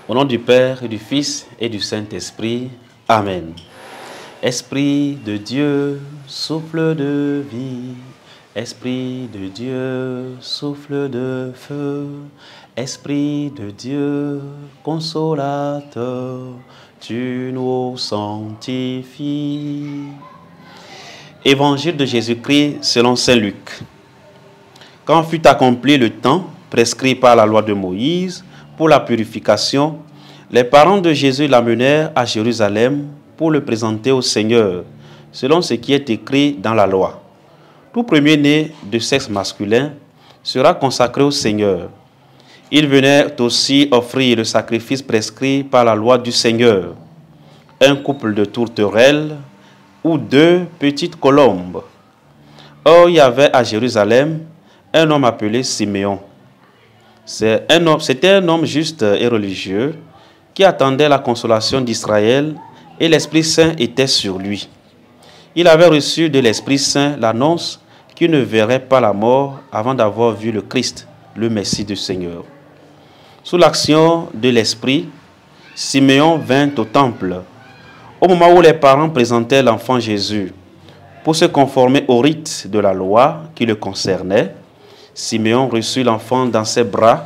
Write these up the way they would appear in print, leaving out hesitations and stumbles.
Au nom du Père et du Fils et du Saint-Esprit. Amen. Esprit de Dieu, souffle de vie. Esprit de Dieu, souffle de feu. Esprit de Dieu, consolateur, tu nous sanctifies. Évangile de Jésus-Christ selon saint Luc. Quand fut accompli le temps prescrit par la loi de Moïse pour la purification, les parents de Jésus l'amenèrent à Jérusalem pour le présenter au Seigneur, selon ce qui est écrit dans la loi. Tout premier-né de sexe masculin sera consacré au Seigneur. Ils venaient aussi offrir le sacrifice prescrit par la loi du Seigneur, un couple de tourterelles ou 2 petites colombes. Or, il y avait à Jérusalem un homme appelé Siméon. C'était un homme juste et religieux qui attendait la consolation d'Israël et l'Esprit Saint était sur lui. Il avait reçu de l'Esprit Saint l'annonce qu'il ne verrait pas la mort avant d'avoir vu le Christ, le Messie du Seigneur. Sous l'action de l'Esprit, Siméon vint au temple. Au moment où les parents présentaient l'enfant Jésus pour se conformer au rite de la loi qui le concernait, Siméon reçut l'enfant dans ses bras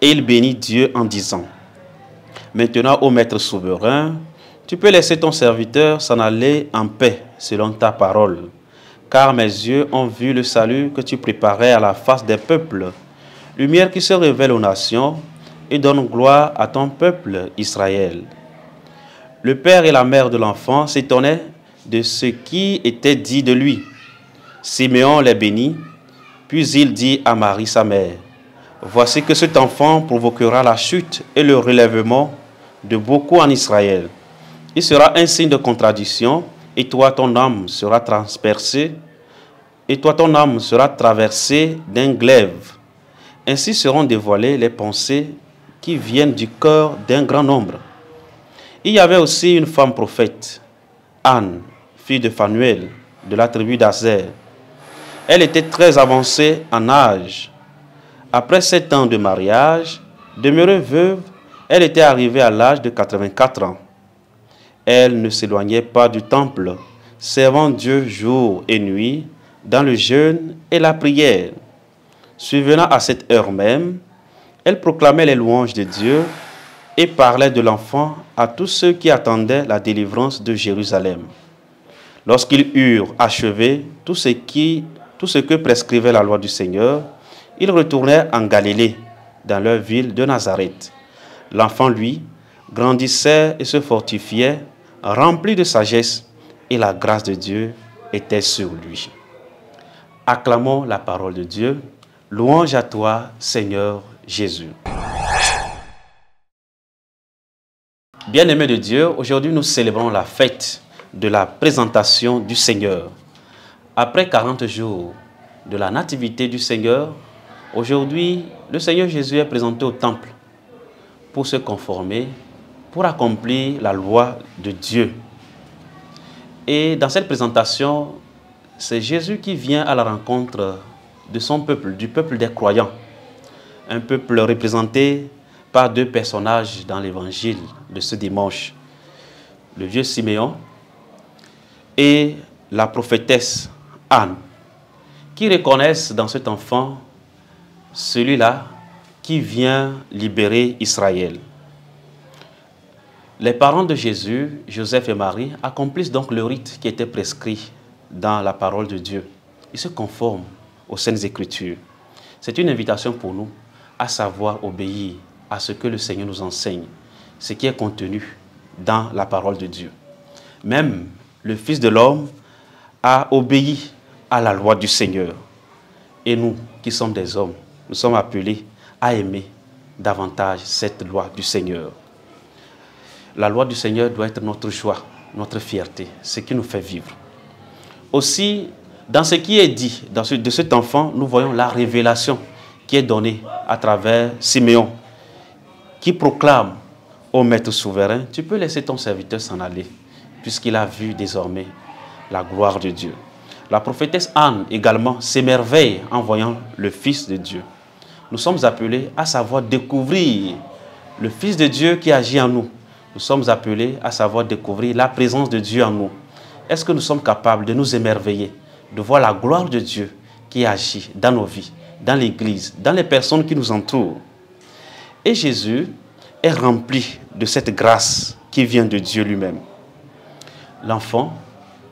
et il bénit Dieu en disant : « Maintenant, ô Maître souverain, tu peux laisser ton serviteur s'en aller en paix selon ta parole, car mes yeux ont vu le salut que tu préparais à la face des peuples, lumière qui se révèle aux nations et donne gloire à ton peuple Israël. » Le père et la mère de l'enfant s'étonnaient de ce qui était dit de lui. Siméon les bénit, puis il dit à Marie sa mère : « Voici que cet enfant provoquera la chute et le relèvement de beaucoup en Israël. Il sera un signe de contradiction, et toi ton âme sera transpercée, et toi ton âme sera traversée d'un glaive. Ainsi seront dévoilées les pensées qui viennent du cœur d'un grand nombre. » Il y avait aussi une femme prophète, Anne, fille de Phanuel, de la tribu d'Aser. Elle était très avancée en âge. Après 7 ans de mariage, demeurée veuve, elle était arrivée à l'âge de 84 ans. Elle ne s'éloignait pas du temple, servant Dieu jour et nuit, dans le jeûne et la prière. Survenant à cette heure même, elle proclamait les louanges de Dieu et parlait de l'enfant à tous ceux qui attendaient la délivrance de Jérusalem. Lorsqu'ils eurent achevé tout ce que prescrivait la loi du Seigneur, ils retournèrent en Galilée, dans leur ville de Nazareth. L'enfant, lui, grandissait et se fortifiait, rempli de sagesse, et la grâce de Dieu était sur lui. Acclamons la parole de Dieu. Louange à toi, Seigneur Jésus. Bien-aimés de Dieu, aujourd'hui nous célébrons la fête de la présentation du Seigneur. Après 40 jours de la nativité du Seigneur, aujourd'hui le Seigneur Jésus est présenté au temple pour se conformer, pour accomplir la loi de Dieu. Et dans cette présentation, c'est Jésus qui vient à la rencontre de son peuple, du peuple des croyants. Un peuple représenté par 2 personnages dans l'évangile de ce dimanche. Le vieux Siméon et la prophétesse Anne, qui reconnaissent dans cet enfant celui-là qui vient libérer Israël. Les parents de Jésus, Joseph et Marie, accomplissent donc le rite qui était prescrit dans la parole de Dieu. Ils se conforment aux Saintes Écritures. C'est une invitation pour nous à savoir obéir à ce que le Seigneur nous enseigne, ce qui est contenu dans la parole de Dieu. Même le Fils de l'homme a obéi à la loi du Seigneur. Et nous, qui sommes des hommes, nous sommes appelés à aimer davantage cette loi du Seigneur. La loi du Seigneur doit être notre joie, notre fierté, ce qui nous fait vivre. Aussi, dans ce qui est dit de cet enfant, nous voyons la révélation qui est donnée à travers Siméon, qui proclame au Maître souverain : tu peux laisser ton serviteur s'en aller, puisqu'il a vu désormais la gloire de Dieu. La prophétesse Anne également s'émerveille en voyant le Fils de Dieu. Nous sommes appelés à savoir découvrir le Fils de Dieu qui agit en nous. Nous sommes appelés à savoir découvrir la présence de Dieu en nous. Est-ce que nous sommes capables de nous émerveiller, de voir la gloire de Dieu qui agit dans nos vies, dans l'Église, dans les personnes qui nous entourent? Et Jésus est rempli de cette grâce qui vient de Dieu lui-même. L'enfant,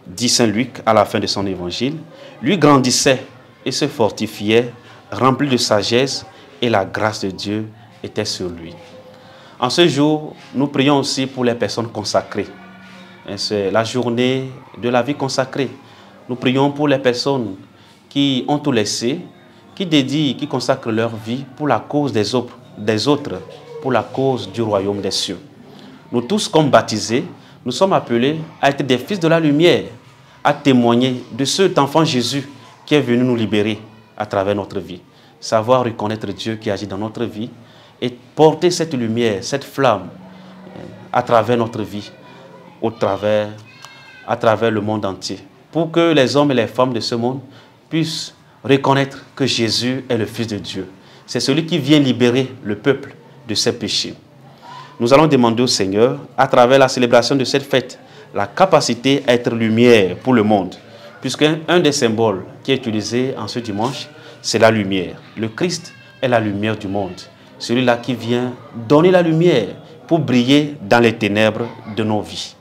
dit Saint Luc à la fin de son évangile, lui grandissait et se fortifiait, rempli de sagesse, et la grâce de Dieu était sur lui. En ce jour, nous prions aussi pour les personnes consacrées. C'est la journée de la vie consacrée. Nous prions pour les personnes qui ont tout laissé, qui dédient, qui consacrent leur vie pour la cause des autres, pour la cause du royaume des cieux. Nous tous, comme baptisés, nous sommes appelés à être des fils de la lumière, à témoigner de cet enfant Jésus qui est venu nous libérer à travers notre vie. Savoir reconnaître Dieu qui agit dans notre vie et porter cette lumière, cette flamme à travers notre vie, à travers le monde entier, pour que les hommes et les femmes de ce monde puissent reconnaître que Jésus est le Fils de Dieu. C'est celui qui vient libérer le peuple de ses péchés. Nous allons demander au Seigneur, à travers la célébration de cette fête, la capacité à être lumière pour le monde, puisqu'un des symboles qui est utilisé en ce dimanche, c'est la lumière. Le Christ est la lumière du monde, celui-là qui vient donner la lumière pour briller dans les ténèbres de nos vies.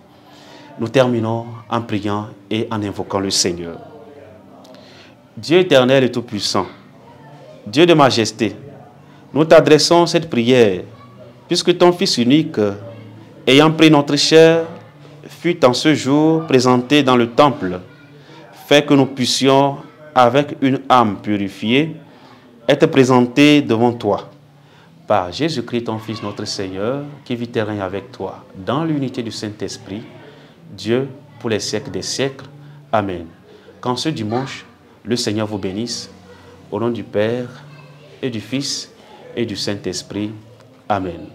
Nous terminons en priant et en invoquant le Seigneur. Dieu éternel et tout-puissant, Dieu de majesté, nous t'adressons cette prière, puisque ton Fils unique, ayant pris notre chair, fut en ce jour présenté dans le temple, fait que nous puissions, avec une âme purifiée, être présentés devant toi. Par Jésus-Christ, ton Fils, notre Seigneur, qui vit et règne avec toi, dans l'unité du Saint-Esprit, Dieu, pour les siècles des siècles. Amen. Qu'en ce dimanche, le Seigneur vous bénisse, au nom du Père, et du Fils, et du Saint-Esprit. Amen.